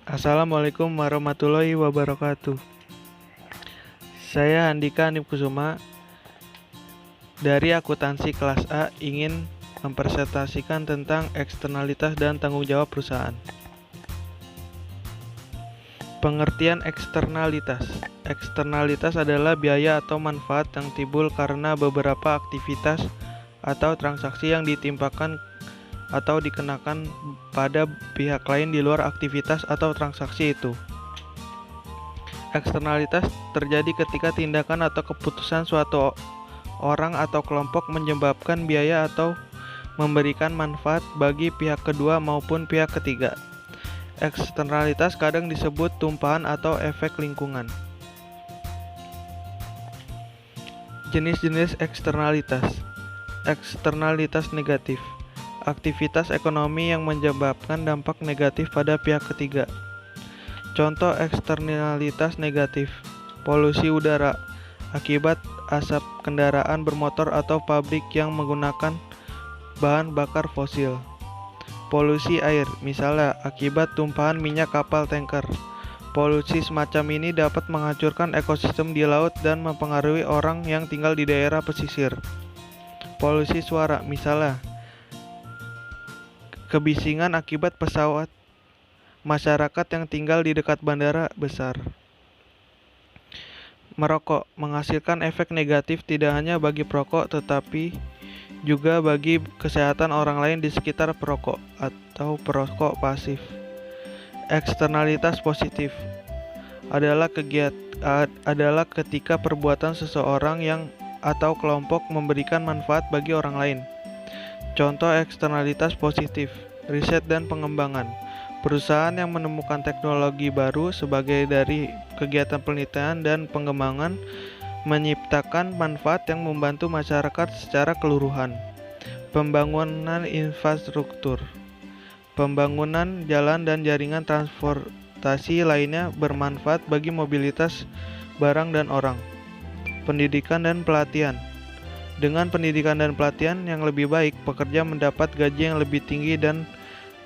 Assalamualaikum warahmatullahi wabarakatuh. Saya Andika Anip Kusuma dari akuntansi kelas A ingin mempresentasikan tentang eksternalitas dan tanggung jawab perusahaan. Pengertian eksternalitas. Eksternalitas adalah biaya atau manfaat yang timbul karena beberapa aktivitas atau transaksi yang ditimpakan atau dikenakan pada pihak lain di luar aktivitas atau transaksi itu. Eksternalitas terjadi ketika tindakan atau keputusan suatu orang atau kelompok menyebabkan biaya atau memberikan manfaat bagi pihak kedua maupun pihak ketiga. Eksternalitas kadang disebut tumpahan atau efek lingkungan. Jenis-jenis eksternalitas. Eksternalitas negatif. Aktivitas ekonomi yang menyebabkan dampak negatif pada pihak ketiga. Contoh eksternalitas negatif: polusi udara akibat asap kendaraan bermotor atau pabrik yang menggunakan bahan bakar fosil. Polusi air, misalnya akibat tumpahan minyak kapal tanker. Polusi semacam ini dapat menghancurkan ekosistem di laut dan mempengaruhi orang yang tinggal di daerah pesisir. Polusi suara, misalnya kebisingan akibat pesawat masyarakat yang tinggal di dekat bandara besar. Merokok menghasilkan efek negatif tidak hanya bagi perokok tetapi juga bagi kesehatan orang lain di sekitar perokok atau perokok pasif. Eksternalitas positif adalah ketika perbuatan seseorang yang atau kelompok memberikan manfaat bagi orang lain. Contoh eksternalitas positif: riset dan pengembangan. Perusahaan yang menemukan teknologi baru sebagai dari kegiatan penelitian dan pengembangan menciptakan manfaat yang membantu masyarakat secara keseluruhan. Pembangunan infrastruktur. Pembangunan jalan dan jaringan transportasi lainnya bermanfaat bagi mobilitas barang dan orang. Pendidikan dan pelatihan. Dengan pendidikan dan pelatihan yang lebih baik, pekerja mendapat gaji yang lebih tinggi dan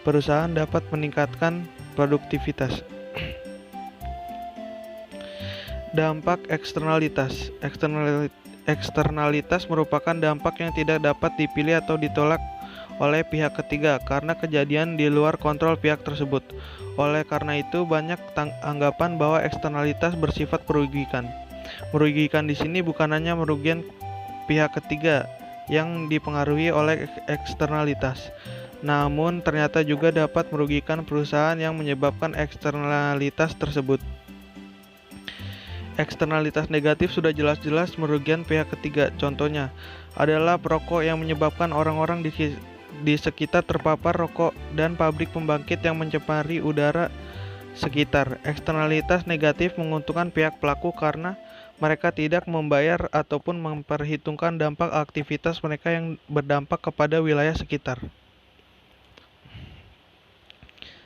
perusahaan dapat meningkatkan produktivitas. Dampak eksternalitas. Eksternalitas merupakan dampak yang tidak dapat dipilih atau ditolak oleh pihak ketiga karena kejadian di luar kontrol pihak tersebut. Oleh karena itu, banyak anggapan bahwa eksternalitas bersifat merugikan. Merugikan di sini bukan hanya merugikan pihak ketiga yang dipengaruhi oleh eksternalitas, namun ternyata juga dapat merugikan perusahaan yang menyebabkan eksternalitas tersebut. Eksternalitas negatif sudah jelas-jelas merugikan pihak ketiga. Contohnya adalah perokok yang menyebabkan orang-orang di sekitar terpapar rokok dan pabrik pembangkit yang mencemari udara sekitar. Eksternalitas negatif menguntungkan pihak pelaku karena mereka tidak membayar ataupun memperhitungkan dampak aktivitas mereka yang berdampak kepada wilayah sekitar.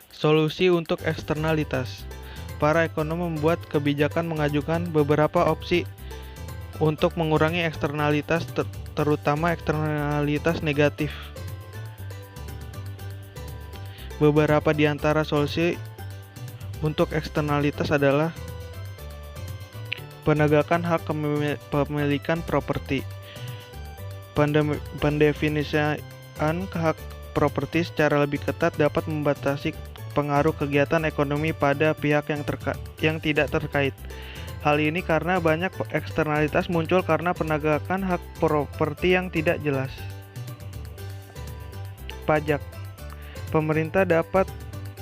Solusi untuk eksternalitas. Para ekonom membuat kebijakan mengajukan beberapa opsi untuk mengurangi eksternalitas, terutama eksternalitas negatif. Beberapa di antara solusi untuk eksternalitas adalah penegakan hak kepemilikan properti. Pendefinisian hak properti secara lebih ketat dapat membatasi pengaruh kegiatan ekonomi pada pihak yang tidak terkait. Hal ini karena banyak eksternalitas muncul karena penegakan hak properti yang tidak jelas. Pajak. Pemerintah dapat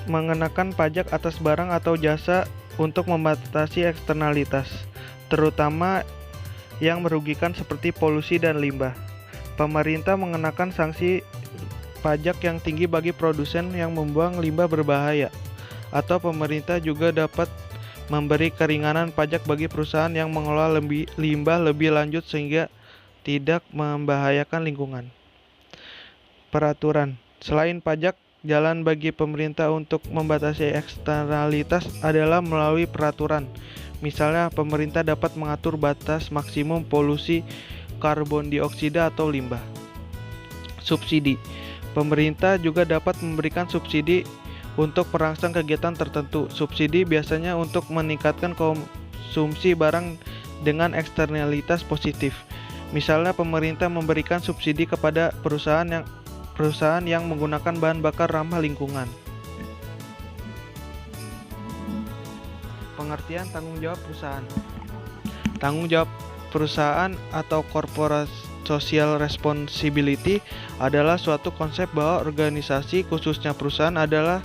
mengenakan pajak atas barang atau jasa untuk membatasi eksternalitas, terutama yang merugikan seperti polusi dan limbah. Pemerintah mengenakan sanksi pajak yang tinggi bagi produsen yang membuang limbah berbahaya, atau pemerintah juga dapat memberi keringanan pajak bagi perusahaan yang mengelola limbah lebih lanjut sehingga tidak membahayakan lingkungan. Peraturan. Selain pajak, jalan bagi pemerintah untuk membatasi eksternalitas adalah melalui peraturan. Misalnya, pemerintah dapat mengatur batas maksimum polusi karbon dioksida atau limbah. Subsidi. Pemerintah juga dapat memberikan subsidi untuk merangsang kegiatan tertentu. Subsidi biasanya untuk meningkatkan konsumsi barang dengan eksternalitas positif. Misalnya pemerintah memberikan subsidi kepada perusahaan yang menggunakan bahan bakar ramah lingkungan. Pengertian tanggung jawab perusahaan. Tanggung jawab perusahaan atau corporate social responsibility adalah suatu konsep bahwa organisasi, khususnya perusahaan, adalah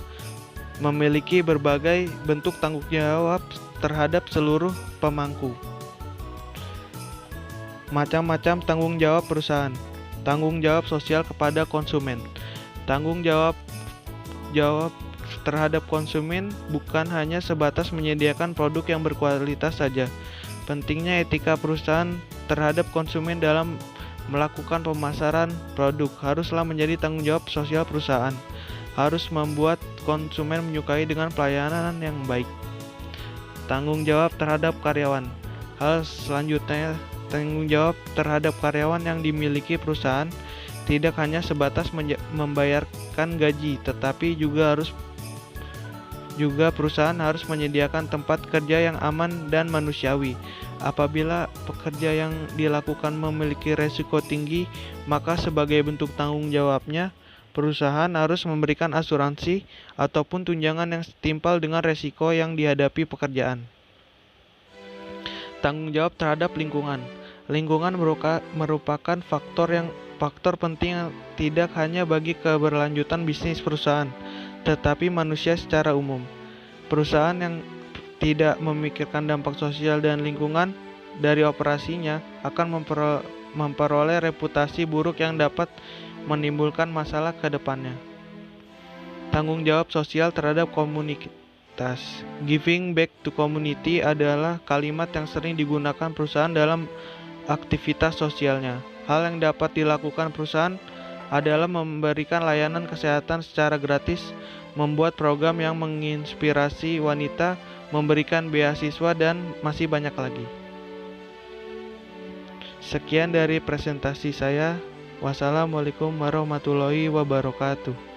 memiliki berbagai bentuk tanggung jawab terhadap seluruh pemangku. Macam-macam tanggung jawab perusahaan. Tanggung jawab sosial kepada konsumen. Tanggung jawab terhadap konsumen bukan hanya sebatas menyediakan produk yang berkualitas saja. Pentingnya etika perusahaan terhadap konsumen dalam melakukan pemasaran produk haruslah menjadi tanggung jawab sosial perusahaan. Harus membuat konsumen menyukai dengan pelayanan yang baik. Tanggung jawab terhadap karyawan. Hal selanjutnya, tanggung jawab terhadap karyawan yang dimiliki perusahaan tidak hanya sebatas membayarkan gaji, tetapi juga perusahaan harus menyediakan tempat kerja yang aman dan manusiawi. Apabila pekerja yang dilakukan memiliki resiko tinggi, maka sebagai bentuk tanggung jawabnya, perusahaan harus memberikan asuransi ataupun tunjangan yang setimpal dengan resiko yang dihadapi pekerjaan. Tanggung jawab terhadap lingkungan. Lingkungan merupakan faktor penting yang tidak hanya bagi keberlanjutan bisnis perusahaan, tetapi manusia secara umum. Perusahaan yang tidak memikirkan dampak sosial dan lingkungan dari operasinya akan memperoleh reputasi buruk yang dapat menimbulkan masalah ke depannya. Tanggung jawab sosial terhadap komunitas. Giving back to community adalah kalimat yang sering digunakan perusahaan dalam aktivitas sosialnya. Hal yang dapat dilakukan perusahaan adalah memberikan layanan kesehatan secara gratis, membuat program yang menginspirasi wanita, memberikan beasiswa, dan masih banyak lagi. Sekian dari presentasi saya. Wassalamualaikum warahmatullahi wabarakatuh.